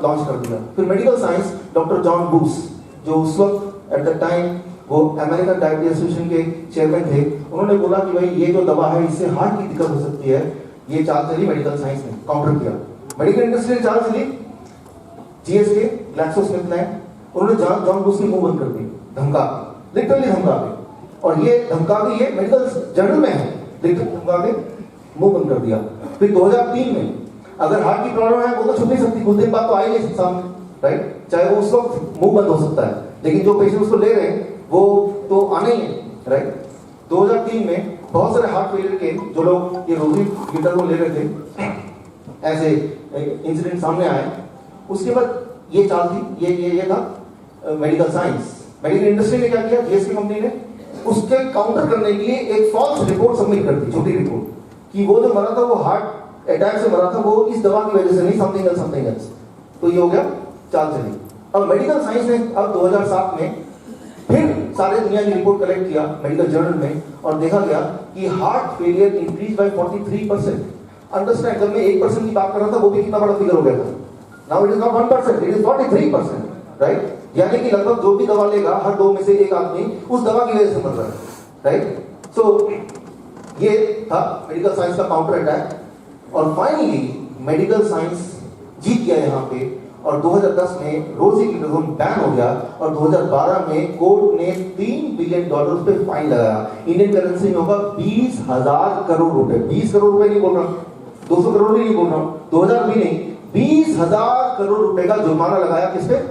Launch कर दिया। फिर medical science, doctor John bush, जो उस वक्त एट द टाइम वो अमेरिकन डायबिटीज एसोसिएशन के चेयरमैन थे, उन्होंने बोला कि भाई ये जो दवा है इससे हार्ट की दिक्कत हो सकती है। ये चाल चली मेडिकल साइंस ने, काउंटर किया। मेडिकल इंडस्ट्री ने चाल चली, जीएसके, ग्लैक्सोस्मिथक्लाइन, उन्होंने जॉन बूस की मुंह बंद कर दी, धमका के, लिटरली धमका के। और ये धमका के, ये मेडिकल जर्नल में है, लिटरली धमका के मुंह बंद कर दिया। फिर 2003 में अगर हार्ट की प्रॉब्लम है वो तो छुप नहीं सकती, कुछ दिन बाद तो आई नहीं सामने, राइट? चाहे वो उस वक्त मुंह बंद हो सकता है, लेकिन जो पेशेंट उसको ले रहे हैं वो तो आने ही है, राइट? 2003 में बहुत सारे हार्ट फेलियर के जो लोग ये रोज़ी को ले रहे थे, ऐसे इंसिडेंट सामने आए। उसके बाद ये चाल थी, ये था मेडिकल साइंस। मेडिकल इंडस्ट्री ने क्या किया, जीएसके कंपनी ने उसके काउंटर करने के लिए एक फॉल्स रिपोर्ट सबमिट कर दी, छोटी रिपोर्ट, कि वो जो मरा था वो हार्ट अटैक से मरा था, वो इस दवा की वजह से नहीं, समथिंग एल्स। तो ये हो गया, चाल चली। अब मेडिकल साइंस ने अब 2007 में फिर सारे दुनिया की रिपोर्ट कलेक्ट किया मेडिकल जर्नल में, और देखा गया कि heart failure increase by 43%। Understand, जब मैं 1% की बात कर रहा था वो भी कितना बड़ा फिगर हो गया था। Now it is not 1%, it is 43%, right? यानी कि लगभग जो भी दवा लेगा, हर 2 में से 1 आदमी उस दवा की वजह से मर रहा है, राइट? सो ये था मेडिकल साइंस का काउंटर अटैक। और फाइनली मेडिकल साइंस जीत गया यहाँ पे, और 2010 में रोज़ीक्लिडोन बैन हो गया, और 2012 में कोर्ट ने $3 बिलियन पे फाइन लगाया। इंडियन करेंसी में होगा 20,000 करोड़ रुपए। 20 करोड़ रुपए नहीं बोल रहा, 200 करोड़ भी नहीं बोल रहा हूँ, 2000 भी नहीं, 20,000 करोड़ रुपए का जुर्माना लगाया किस पे,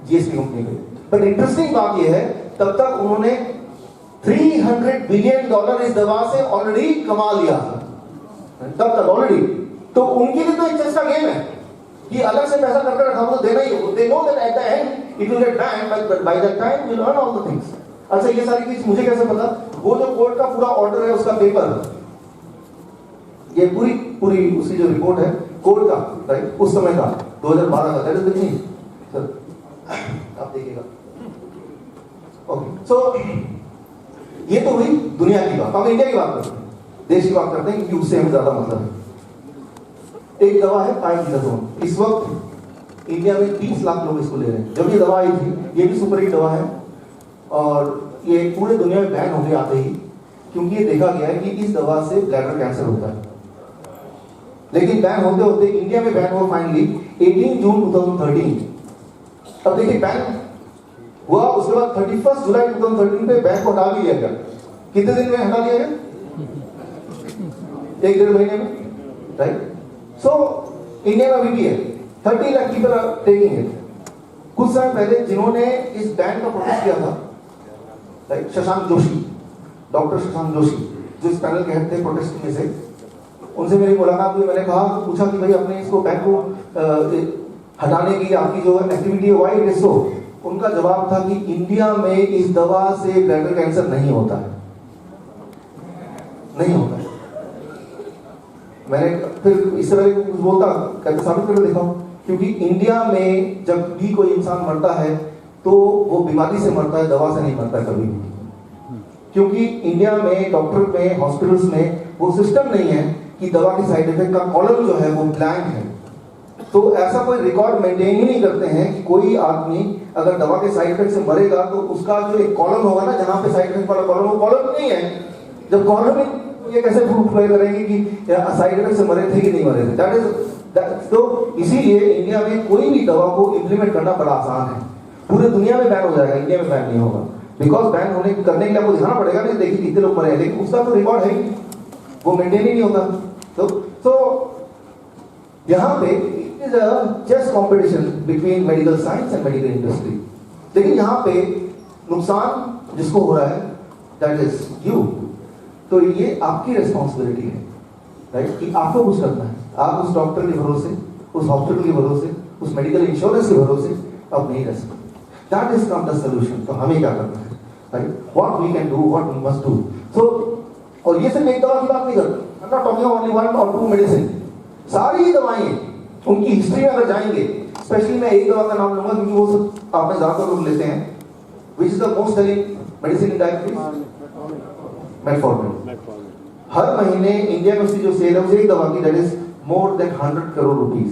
जीएसके कंपनी पे। बट इंटरेस्टिंग बात यह है, तब तक उन्होंने $300 बिलियन इस दवा से ऑलरेडी कमा लिया, तब तक ऑलरेडी। तो उनके लिए तो एक चेस का गेम है कि अलग से पैसा करके रखा तो देना ही हो। They know that at the end it will get banned, but by that time we will earn all the things. अच्छा, ये सारी चीज मुझे कैसे पता? वो जो कोर्ट का पूरा ऑर्डर है, उसका पेपर, ये पूरी उसकी जो रिपोर्ट है कोर्ट का, राइट, उस समय का 2012 का, that is the thing sir, आप देखिएगा। ओके, सो ये तो हुई दुनिया की बात। अब इंडिया की बात करते हैं, देश की बात करते हैं, क्योंकि उससे हमें ज्यादा मतलब है। एक दवा है पाइरोक्सिनाजोन। इस वक्त इंडिया में 30 लाख लोग इसको ले रहे हैं। जब ये दवा आई थी, ये भी सुपर हिट दवा है, और ये पूरे दुनिया में बैन हो गया आते ही, क्योंकि ये देखा गया है कि इस दवा से ब्लैडर कैंसर होता है। लेकिन बैन होते होते इंडिया में बैन हुआ फाइनली 18 जून 2013। अब देखिए बैन हुआ, उसके बाद 31 जुलाई 2013 पे बैन को हटा भी लिया गया। कितने दिन में हटा लिया गया? 1-1.5 महीने में, राइट? सो इंडिया में अभी भी है, 30 lakh people are taking it. कुछ समय पहले जिन्होंने इस बैन का प्रोटेस्ट किया था, राइट, शशांक जोशी, डॉक्टर शशांक जोशी, जो इस पैनल के हेड थे प्रोटेस्ट में से, उनसे मेरी मुलाकात हुई। मैंने कहा, पूछा कि भाई अपने इसको बैन को हटाने की आपकी जो एक्टिविटी है, व्हाई इट इज सो? उनका जवाब था कि इंडिया में इस दवा से ब्लैडर कैंसर नहीं होता है, नहीं होता है। मैंने फिर इससे पहले कुछ बोलता, कहते साबित करके दिखाओ, क्योंकि इंडिया में जब भी कोई इंसान मरता है तो वो बीमारी से मरता है, दवा से नहीं मरता है कभी भी। क्योंकि इंडिया में डॉक्टर में, हॉस्पिटल्स में वो सिस्टम नहीं है कि दवा की साइड इफेक्ट का कॉलम जो है वो ब्लैंक है। तो ऐसा कोई रिकॉर्ड मेंटेन ही नहीं करते हैं कि कोई आदमी अगर दवा के साइड इफेक्ट से मरेगा तो उसका जो एक कॉलम होगा ना, जहां पे साइड इफेक्ट वाला कॉलम, वो कॉलम नहीं है। जब कॉलम में ये कैसे प्रूफ करेंगे कि साइड इफेक्ट से मरे थे कि नहीं मरे थे? दैट इज, तो इसीलिए इंडिया में कोई भी दवा को इंप्लीमेंट करना बड़ा आसान है। पूरे दुनिया में बैन हो जाएगा, इंडिया में बैन नहीं होगा, बिकॉज बैन होने करने के लिए आपको दिखाना पड़ेगा नहीं, देखिए कितने लोग मरे हैं, लेकिन उसका तो रिकॉर्ड है ही, वो मेंटेन ही नहीं होता। तो यहाँ पे is a chess competition between medical science and medical industry. लेकिन यहाँ पे नुकसान जिसको हो रहा है, दैट इज यू। तो ये आपकी रिस्पॉन्सिबिलिटी है, राइट, कि आपको कुछ करना है। आप उस डॉक्टर के भरोसे, उस हॉस्पिटल के भरोसे, उस मेडिकल इंश्योरेंस के भरोसे अब नहीं रह सकते। That is not the solution. तो हमें क्या करना है, right, what we can do, what we must do. So, और ये सिर्फ एक दवा की बात नहीं करता, I am not talking only 1 or 2 medicine. सारी दवाएं, उनकी हिस्ट्री में अगर जाएंगे, स्पेशली मैं एक दवा का नाम लूंगा क्योंकि वो सब आपने ज्यादातर लोग लेते हैं, which is the most selling medicine in diabetes, metformin. हर महीने इंडिया में उसकी जो सेल है उस एक दवा की, that is more than 100 crore rupees.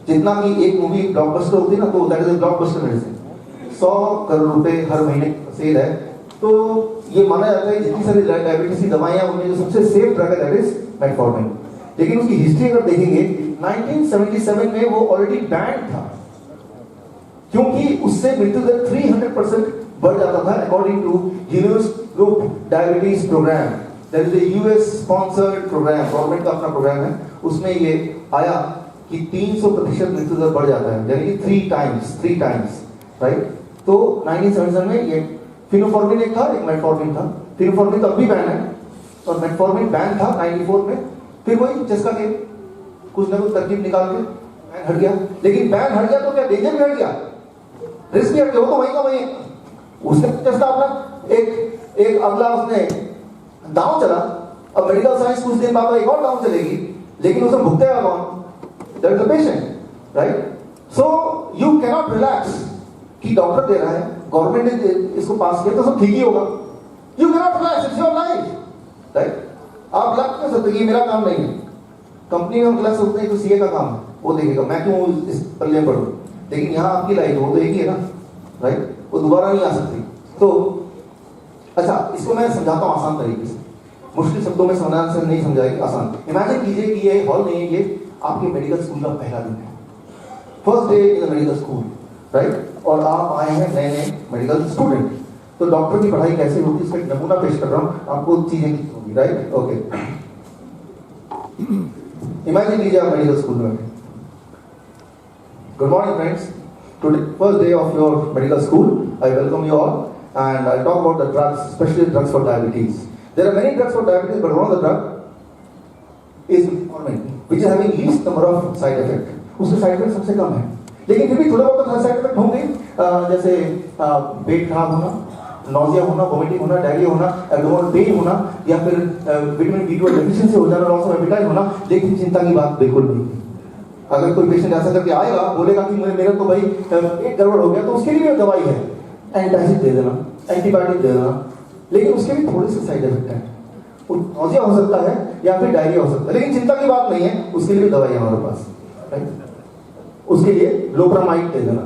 जितना कि एक मूवी ब्लॉकबस्टर होती है ना, तो that is blockbuster medicine. 100 crore रुपए हर महीने सेल है। तो ये माना जाता है जितनी सारी डायबिटीज की दवाइयां उनमें जो सबसे सेफ ड्रग है दैट इज मेटफॉर्मिन। लेकिन उसकी हिस्ट्री अगर देखेंगे 1977 में वो ऑलरेडी बैंड था, क्योंकि उससे मृत्यु दर 300% बढ़ जाता था according to universe group diabetes program. That is a US sponsored program, government का अपना प्रोग्राम है। उसमें ये आया कि 300% मृत्यु दर बढ़ जाता है, यानी कि 3 टाइम्स, राइट। तो 1977 में ये फिनोफॉर्मिन एक था, एक मेटफॉर्मिन था। फिनोफॉर्मिन तब भी बैन है और मेटफॉर्मिन बैन था 94 में। फिर वही चस्का के कुछ ना कुछ तरकीब निकाल के बैन हट गया। लेकिन बैन हट गया तो क्या डेंजर भी हट गया, रिस्क भी हट गया, वो तो वही का वही। उसने चस्का अपना एक अगला उसने दांव चला। अब मेडिकल साइंस कुछ दिन बाद एक और दांव चलेगी, लेकिन उसे भुगतेगा कौन? That is the patient, right. So you can not relax कि डॉक्टर दे रहा है, गवर्नमेंट ने इसको पास किया तो सब ठीक ही होगा। You can not relax, it's your life, right. आप लग नहीं सकते, ये मेरा काम नहीं है। कंपनी में हम लग सकते हैं तो सीए का काम है, वो देखेगा, मैं क्यों इस पल्ले में पढ़ूं। लेकिन यहाँ आपकी लाइफ वो तो एक ही है ना, राइट। वो दोबारा नहीं आ सकती। तो अच्छा, इसको मैं समझाता हूँ आसान तरीके से, मुश्किल शब्दों में समझाने से नहीं समझाएगी, आसान। इमेजिन कीजिए कि ये हॉल नहीं है, ये आपके मेडिकल स्कूल का पहला दिन है, first day in the medical school, right. और आप आए हैं नए मेडिकल स्टूडेंट। तो डॉक्टर की पढ़ाई कैसे होती है उसका एक नमूना पेश कर रहा हूँ, आपको चीजें होगी, राइट। ओके, इमेजिन कीजिए आप मेडिकल स्कूल में। Good morning friends, today first day of your medical school, I welcome you all and I'll talk about the drugs, especially drugs for diabetes. There are many drugs for diabetes, but one of the drug is metformin, which is having least number of side effect. उसके side effect सबसे कम है, लेकिन फिर भी थोड़ा बहुत side effect होंगे, जैसे पेट खराब होना, नॉजिया होना, वोमिटिंग होना, डायरिया होना, एब्डोमिनल पेन होना, या फिर विटामिन B12 डेफिशिएंसी हो जाना, लॉस ऑफ एपेटाइट होना। लेकिन चिंता की बात बिल्कुल नहीं। अगर कोई पेशेंट ऐसा करके आएगा, बोलेगा कि मेरा तो भाई पेट गड़बड़ हो गया, तो उसके लिए भी दवाई है, एंटासिड दे देना, एंटीबायोटिक दे देना। लेकिन उसके भी थोड़े से साइड इफेक्ट है, नॉजिया हो सकता है या फिर डायरिया हो सकता है, लेकिन चिंता की बात नहीं है, उसके लिए भी दवाई है हमारे पास, राइट। उसके लिए लोप्रामाइड दे देना।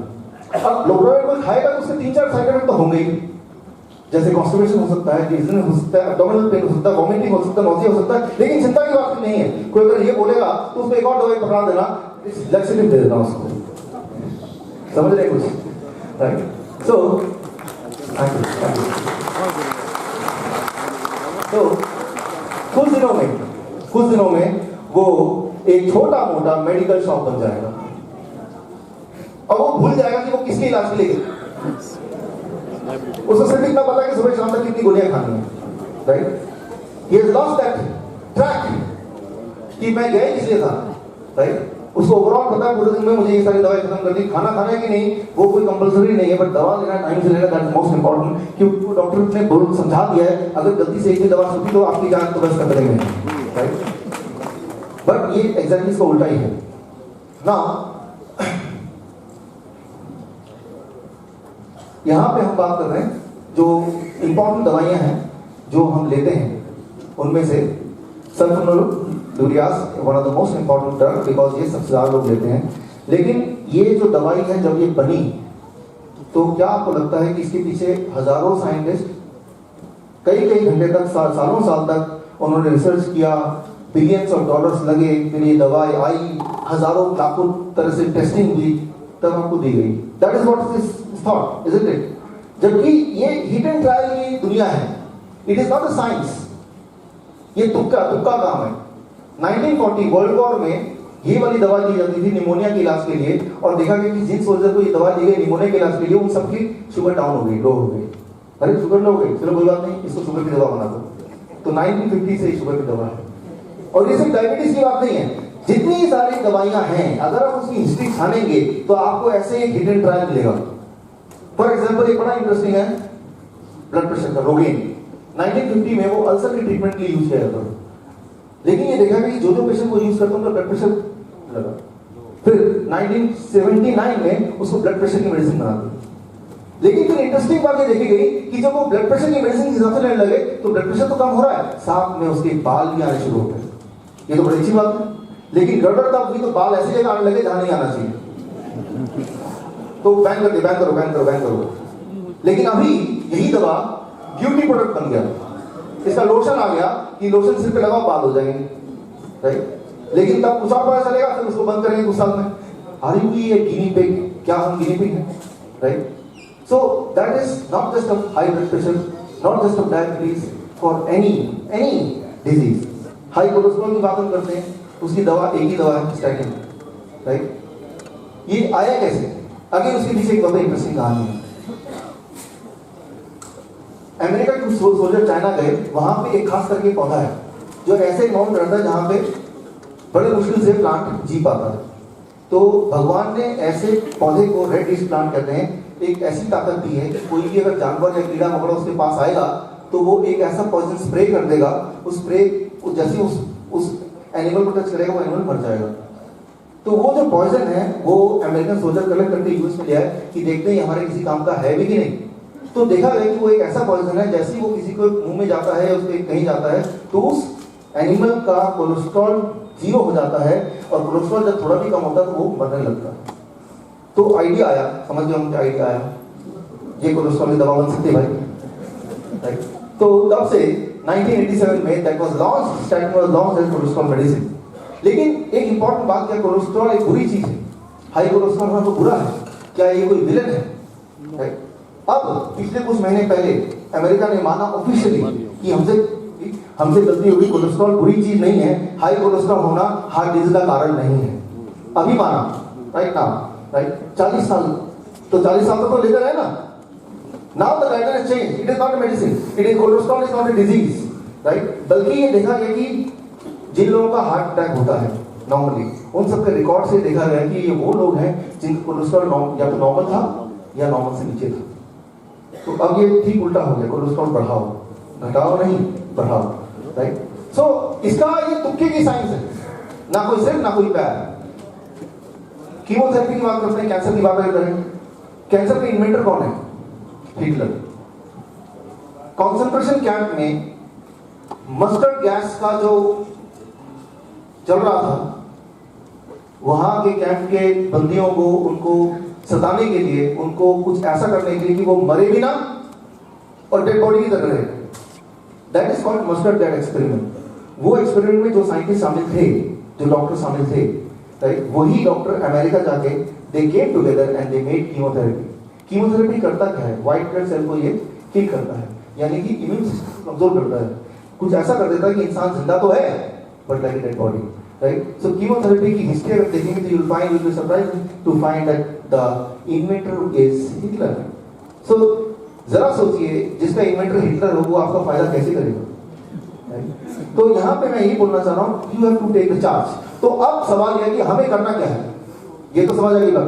अब लोप्रामाइड को खाएगा तो उसके 3-4 साइड इफेक्ट तो होंगे ही, जैसे कॉन्स्टिपेशन हो सकता है, डिजीजन हो सकता है, एब्डोमिनल पेन हो सकता है, वोमिटिंग हो सकता है, नॉजिया हो सकता है। लेकिन चिंता की बात नहीं है। कोई अगर ये बोलेगा तो उसको एक और दवाई पकड़ा देना, लैक्सेटिव दे देना उसको, समझ रहे कुछ, राइट। So thank you. तो कुछ दिनों में वो एक छोटा मोटा मेडिकल शॉप बन जाएगा और वो भूल जाएगा कि वो किसके इलाज के लिए गया। उसको सिर्फ इतना पता है कि सुबह शाम तक कितनी गोलियां खानी है, right. He has lost that track कि मैं गया किस लिए था, राइट। उसको ओवरऑल पता है पूरे दिन में मुझे ये सारी दवाई खत्म करनी, खाना खाना है कि नहीं वो कोई कंपलसरी नहीं है, बट दवा लेना टाइम से लेना, दैट इज मोस्ट इंपॉर्टेंट। क्योंकि वो डॉक्टर ने बहुत समझा दिया है, अगर गलती से एक भी दवा छूटी तो आपकी जान तो बस कर देंगे, राइट। बट ये एग्जैक्टली इसका उल्टा ही है ना। यहाँ पे हम बात कर रहे हैं जो इंपॉर्टेंट दवाइयां हैं जो हम लेते हैं, उनमें से sulfonylureas one of the most important drug, because ये सबसे ज्यादा लोग लेते हैं। लेकिन ये जो दवाई है जब ये बनी तो क्या आपको लगता है कि इसके पीछे हजारों साइंटिस्ट कई घंटे तक, सालों साल तक उन्होंने रिसर्च किया, बिलियंस ऑफ डॉलर्स लगे, फिर ये दवाई आई, हजारों लाखों तरह से टेस्टिंग हुई, तब आपको दी गई। That is what is thought, isn't it? जबकि ये हिट एंड ट्रायल की दुनिया है, it is not a science, ये तुक्का काम है। 1940 वर्ल्ड वॉर में ये वाली दवा दी जाती थी निमोनिया के इलाज के लिए, और देखा गया कि जिन सोल्जर को ये दवा दी गई निमोनिया के इलाज के लिए, उन सबकी शुगर डाउन हो गई, लो हो गई। अरे शुगर लो हो गई, चलो कोई बात नहीं, इसको शुगर की दवा बना दो। तो 1950 से शुगर की दवा है। और ये सिर्फ डायबिटीज की बात नहीं है, जितनी सारी दवाइयां हैं अगर आप उसकी हिस्ट्री छानेंगे तो आपको ऐसे एक हिडन ट्रायल मिलेगा। फॉर एग्जाम्पल एक बड़ा इंटरेस्टिंग है ब्लड प्रेशर का, रोगेन। 1950 में वो अल्सर के ट्रीटमेंट के लिए यूज किया जाता था, लेकिन ये देखा कि जो पेशेंट को यूज करते हैं उनका ब्लड प्रेशर लगा। फिर 1979 में उसको ब्लड प्रेशर की मेडिसिन बना दी। लेकिन फिर इंटरेस्टिंग बात ये देखी गई कि जब वो ब्लड प्रेशर की मेडिसिन हिसाब से लेने लगे तो ब्लड प्रेशर तो कम हो रहा है, साथ में उसके बाल भी आने शुरू हो गए। ये तो बड़ी अच्छी बात है, लेकिन गड़बड़ तब हुई तो बाल ऐसी जगह आने लगे जहां नहीं आना चाहिए, तो बैन कर दे, बैन करो, बैन करो, बैन करो। लेकिन अभी यही दवा ब्यूटी प्रोडक्ट बन गया, इसका लोशन आ गया कि लोशन सिर पे लगाओ बाल हो जाएंगे, राइट। लेकिन तब कुछ और पता चलेगा, फिर उसको बंद करेंगे कुछ साल में। अरे ये गिनी पिग, क्या हम गिनी पिग हैं, right. So that is not just of high blood pressure, not just of diabetes, for any disease. High cholesterol की बात हम करते हैं, उसकी दवा एक ही दवा है, स्टैटिन, राइट। ये आया कैसे? अगर उसके पीछे एक बहुत इंटरेस्टिंग कहानी है। अमेरिका के सोल्जर चाइना गए, वहां पे एक खास करके पौधा है जो ऐसे माउंट रहता है जहां पे बड़े मुश्किल से प्लांट जी पाता है। तो भगवान ने ऐसे पौधे को रेड डिश प्लांट कहते हैं, एक ऐसी ताकत दी है कि कोई भी अगर जानवर या कीड़ा मकोड़ा उसके पास आएगा तो वो एक ऐसा पॉइजन स्प्रे कर देगा, उस स्प्रे जैसे उस एनिमल को टच करेगा वो एनिमल मर जाएगा। तो वो जो पॉइजन है वो अमेरिकन सोल्जर कलेक्ट करके यूएस में लिया है कि देखते हैं हमारे किसी काम का है भी कि नहीं। तो देखा गया कि वो एक ऐसा पॉइजन है, जैसे ही वो किसी को मुंह में जाता है, उसके कहीं जाता है तो उस एनिमल का कोलेस्ट्रॉल 0 हो जाता है, और कोलेस्ट्रॉल जब थोड़ा भी कम होता है तो वो मरने लगता है। तो आइडिया आया, समझ गए हम क्या आइडिया आया, ये कोलेस्ट्रॉल की दवा बन सकती है भाई, राइट। तो तब से 1987 में that was launched, statin was launched as cholesterol medicine. लेकिन एक इंपॉर्टेंट बात, क्या कोलेस्ट्रॉल एक बुरी चीज है? हाई कोलेस्ट्रॉल होना तो बुरा है, क्या ये कोई विलन है, राइट। अब पिछले कुछ महीने पहले अमेरिका ने माना ऑफिशियली कि हमसे गलती होगी, कोलेस्ट्रॉल बुरी चीज नहीं है, हाई कोलेस्ट्रॉल होना हार्ट डिजीज का कारण नहीं है। अभी माना, राइट नाउ, राइट। 40 साल, तो 40 साल तो लेकर है ना। Now the guideline has change, it is not a medicine, it is cholesterol is not a disease, right. बल्कि ये देखा गया कि जिन लोगों का हार्ट अटैक होता है नॉर्मली, उन सबके रिकॉर्ड से देखा गया कि ये वो लोग हैं जिनका कोलेस्ट्रॉल या तो नॉर्मल था या नॉर्मल से नीचे था। तो अब ये ठीक उल्टा हो गया, कोलेस्ट्रॉल बढ़ाओ, घटाओ नहीं, बढ़ाओ, राइट। सो इसका ये तुक्के की साइंस है, ना कोई सिर ना कोई पैर। कीमोथेरेपी की बात करते हैं, कैंसर की बात करें, कैंसर के इन्वेंटर कौन है? हिटलर। कॉन्सेंट्रेशन कैंप में मस्टर्ड गैस का जो चल रहा था, वहां के कैंप के बंदियों को, उनको सताने के लिए, उनको कुछ ऐसा करने के लिए कि वो मरे भी ना और डेड बॉडी की तरह रहे। That is called mustard gas experiment. वो एक्सपेरिमेंट में जो साइंटिस्ट शामिल थे, जो डॉक्टर शामिल थे, राइट, वही डॉक्टर अमेरिका जाके they came together and they made chemotherapy. Chemotherapy करता क्या है? व्हाइट ब्लड सेल को ये किल करता है, यानी कि इम्यून सिस्टम कमजोर करता है, कुछ ऐसा कर देता है कि इंसान जिंदा तो है but like dead body, right. So chemotherapy की हिस्ट्री अगर देखेंगे तो you will find, you will be surprised to find that the inventor is Hitler. So जरा सोचिए, जिसका इन्वेंटर हिटलर हो वो आपका फायदा कैसे करेगा, राइट। तो यहाँ पे मैं यही बोलना चाह रहा हूँ, you have to take the charge. तो अब सवाल यह है कि हमें करना क्या है, ये तो समझ आएगी।